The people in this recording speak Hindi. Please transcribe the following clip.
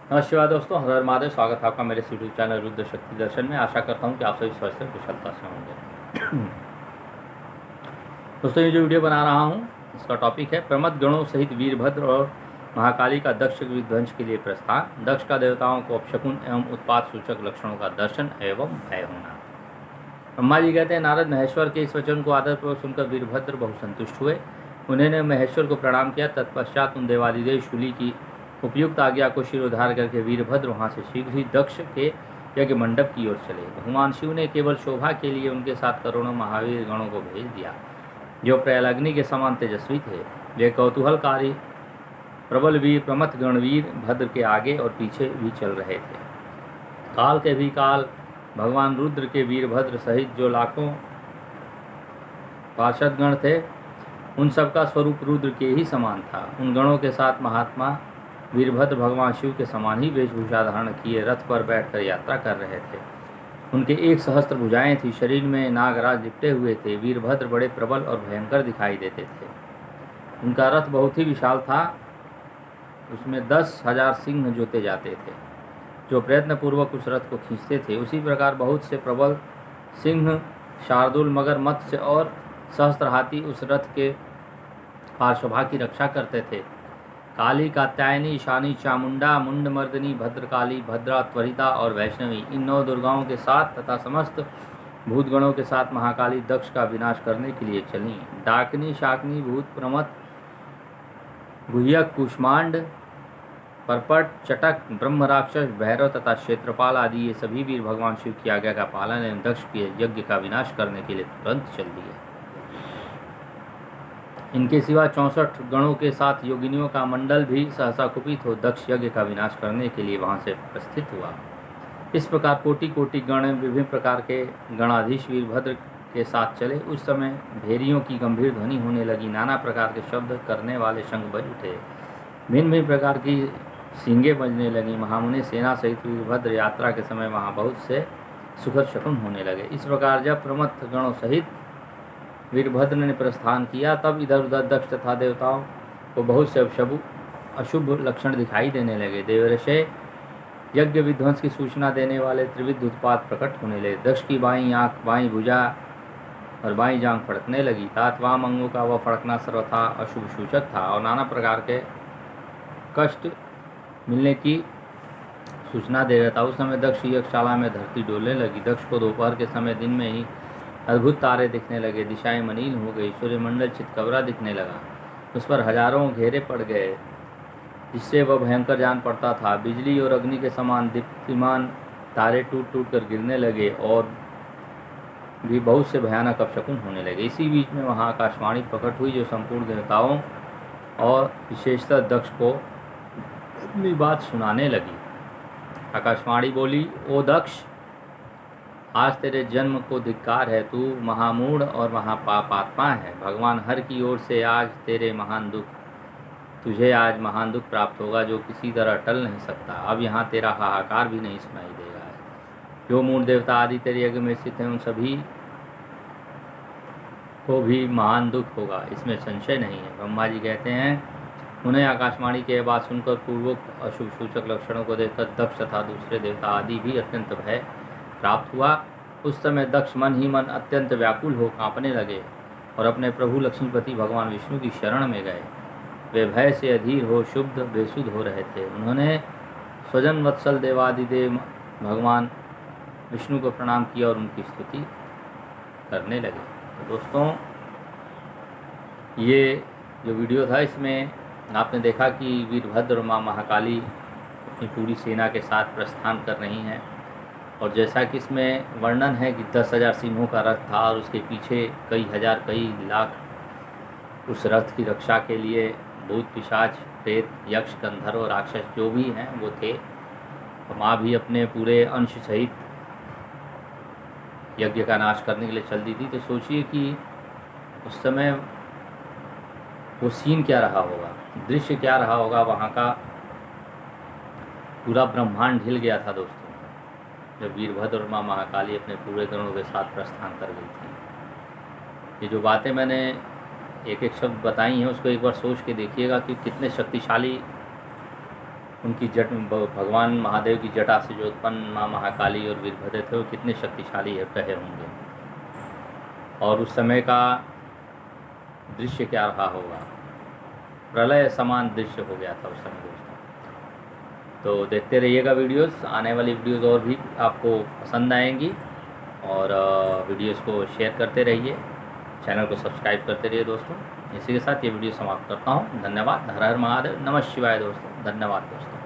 नमस्कार दोस्तों, हर हर महादेव। स्वागत है आपका मेरे यूट्यूब चैनल रुद्र शक्ति दर्शन में। आशा करता हूँ कि आप सभी स्वस्थ और कुशलता से होंगे। दोस्तों, ये जो वीडियो बना रहा हूँ इसका टॉपिक है प्रमथ गणों सहित वीरभद्र और महाकाली का दक्ष विध्वंस के लिए प्रस्थान। दक्ष का देवताओं को अपशकुन एवं उत्पात सूचक लक्षणों का दर्शन एवं भय होना। ब्रह्मा जी कहते हैं, नारद महेश्वर के इस वचन को आदरपूर्वक सुनकर वीरभद्र बहुत संतुष्ट हुए। उन्होंने महेश्वर को प्रणाम किया। तत्पश्चात उन देवादिदेव शूली की उपयुक्त आज्ञा को शिरोधार करके वीरभद्र वहां से शीघ्र ही दक्ष के यज्ञ मंडप की ओर चले। भगवान शिव ने केवल शोभा के लिए उनके साथ करोड़ों महावीर गणों को भेज दिया, जो प्रयालाग्नि के समान तेजस्वी थे। वे कौतूहलकारी प्रबल वीर प्रमथ गणवीर भद्र के आगे और पीछे भी चल रहे थे। काल के भी काल भगवान रुद्र के वीरभद्र सहित जो लाखों पार्षदगण थे, उन सबका स्वरूप रुद्र के ही समान था। उन गणों के साथ महात्मा वीरभद्र भगवान शिव के समान ही वेशभूषा धारण किए रथ पर बैठकर यात्रा कर रहे थे। उनके 1 सहस्त्र भुजाएं थी, शरीर में नागराज लिपटे हुए थे। वीरभद्र बड़े प्रबल और भयंकर दिखाई देते थे। उनका रथ बहुत ही विशाल था, उसमें 10,000 सिंह जोते जाते थे, जो प्रयत्नपूर्वक उस रथ को खींचते थे। उसी प्रकार बहुत से प्रबल सिंह, शार्दुल, मगर, मत्स्य और सहस्त्र हाथी उस रथ के पार्श्वभाग की रक्षा करते थे। काली, कात्यायनी, ईशानी, चामुंडा, मुंडमर्दिनी, भद्रकाली, भद्रा, त्वरिता और वैष्णवी, इन 9 दुर्गाओं के साथ तथा समस्त भूतगणों के साथ महाकाली दक्ष का विनाश करने के लिए चली। डाकनी, शाकनी, भूत, प्रमथ, गुह्यक, कुष्मांड, परपट, चटक, ब्रह्म राक्षस, भैरव तथा क्षेत्रपाल आदि ये सभी वीर भगवान शिव की आज्ञा का पालन एवं दक्ष के यज्ञ का विनाश करने के लिए तुरंत चल दिए। इनके सिवा 64 गणों के साथ योगिनियों का मंडल भी सहसा कुपित हो दक्ष यज्ञ का विनाश करने के लिए वहां से प्रस्थित हुआ। इस प्रकार कोटि कोटि गण विभिन्न प्रकार के गणाधीश वीरभद्र के साथ चले। उस समय भेरियों की गंभीर ध्वनि होने लगी। नाना प्रकार के शब्द करने वाले शंख बज उठे। भिन्न भिन्न प्रकार की सींगे बजने लगी। महामुनि सेना सहित वीरभद्र यात्रा के समय वहाँ बहुत से सुखद शकुन होने लगे। इस प्रकार जब प्रमथ गणों सहित वीरभद्र ने प्रस्थान किया, तब इधर उधर दक्ष तथा देवताओं को बहुत से अशुभ लक्षण दिखाई देने लगे। देवर्षय यज्ञ विध्वंस की सूचना देने वाले त्रिविध उत्पात प्रकट होने लगे। दक्ष की बाईं आंख, बाईं भुजा और बाईं जांघ फड़कने लगी। तात वाम अंगों का वह फड़कना सर्वथा अशुभ सूचक था और नाना प्रकार के कष्ट मिलने की सूचना दे रहा था। उस समय दक्ष यज्ञशाला में धरती डोलने लगी। दक्ष को दोपहर के समय दिन में ही अद्भुत तारे दिखने लगे। दिशाएं मलिन हो गई। सूर्यमंडल चितकबरा दिखने लगा। उस पर हजारों घेरे पड़ गए, जिससे वह भयंकर जान पड़ता था। बिजली और अग्नि के समान दीप्तिमान तारे टूट टूट कर गिरने लगे और भी बहुत से भयानक अपशकुन होने लगे। इसी बीच में वहाँ आकाशवाणी प्रकट हुई, जो संपूर्ण देवताओं और विशेषतः दक्ष को अपनी बात सुनाने लगी। आकाशवाणी बोली, ओ दक्ष, आज तेरे जन्म को धिक्कार है। तू महामूढ़ और महापापात्मा है। भगवान हर की ओर से आज तुझे आज महान दुख प्राप्त होगा, जो किसी तरह टल नहीं सकता। अब यहाँ तेरा हाहाकार भी नहीं सुनाई देगा। जो मूढ़ देवता आदि तेरे यज्ञ में स्थित हैं, उन सभी को भी महान दुख होगा, इसमें संशय नहीं है। ब्रह्मा जी कहते हैं, उन्हें आकाशवाणी की बात सुनकर पूर्वोक्त अशुभ सूचक लक्षणों को देखकर दक्ष तथा दूसरे देवता आदि भी अत्यंत भय प्राप्त हुआ। उस समय दक्ष मन ही मन अत्यंत व्याकुल हो कांपने लगे और अपने प्रभु लक्ष्मीपति भगवान विष्णु की शरण में गए। वे भय से अधीर हो शुद्ध बेसुध हो रहे थे। उन्होंने स्वजन वत्सल देवादिदेव भगवान विष्णु को प्रणाम किया और उनकी स्तुति करने लगे। तो दोस्तों, ये जो वीडियो था, इसमें आपने देखा कि वीरभद्र और माँ महाकाली अपनी पूरी सेना के साथ प्रस्थान कर रही हैं। और जैसा कि इसमें वर्णन है कि 10,000 सिंहों का रथ था और उसके पीछे कई हजार कई लाख उस रथ की रक्षा के लिए भूत, पिशाच, प्रेत, यक्ष, गंधर्व, राक्षस जो भी हैं वो थे। और माँ भी अपने पूरे अंश सहित यज्ञ का नाश करने के लिए चल दी थी। तो सोचिए कि उस समय वो सीन क्या रहा होगा, दृश्य क्या रहा होगा। वहाँ का पूरा ब्रह्मांड हिल गया था दोस्तों, जब वीरभद्र और माँ महाकाली अपने पूरे गणों के साथ प्रस्थान कर गई थी। ये जो बातें मैंने एक एक शब्द बताई हैं, उसको एक बार सोच के देखिएगा कि कितने शक्तिशाली उनकी भगवान महादेव की जटा से जो उत्पन्न माँ महाकाली और वीरभद्र थे वो कितने शक्तिशाली रहे होंगे, और उस समय का दृश्य क्या रहा होगा। प्रलय समान दृश्य हो गया था उस समय दोस्तों। तो देखते रहिएगा वीडियोस, आने वाली वीडियोस और भी आपको पसंद आएंगी, और वीडियोस को शेयर करते रहिए, चैनल को सब्सक्राइब करते रहिए दोस्तों। इसी के साथ ये वीडियो समाप्त करता हूँ। धन्यवाद। हर हर महादेव, नमः शिवाय दोस्तों। धन्यवाद दोस्तों।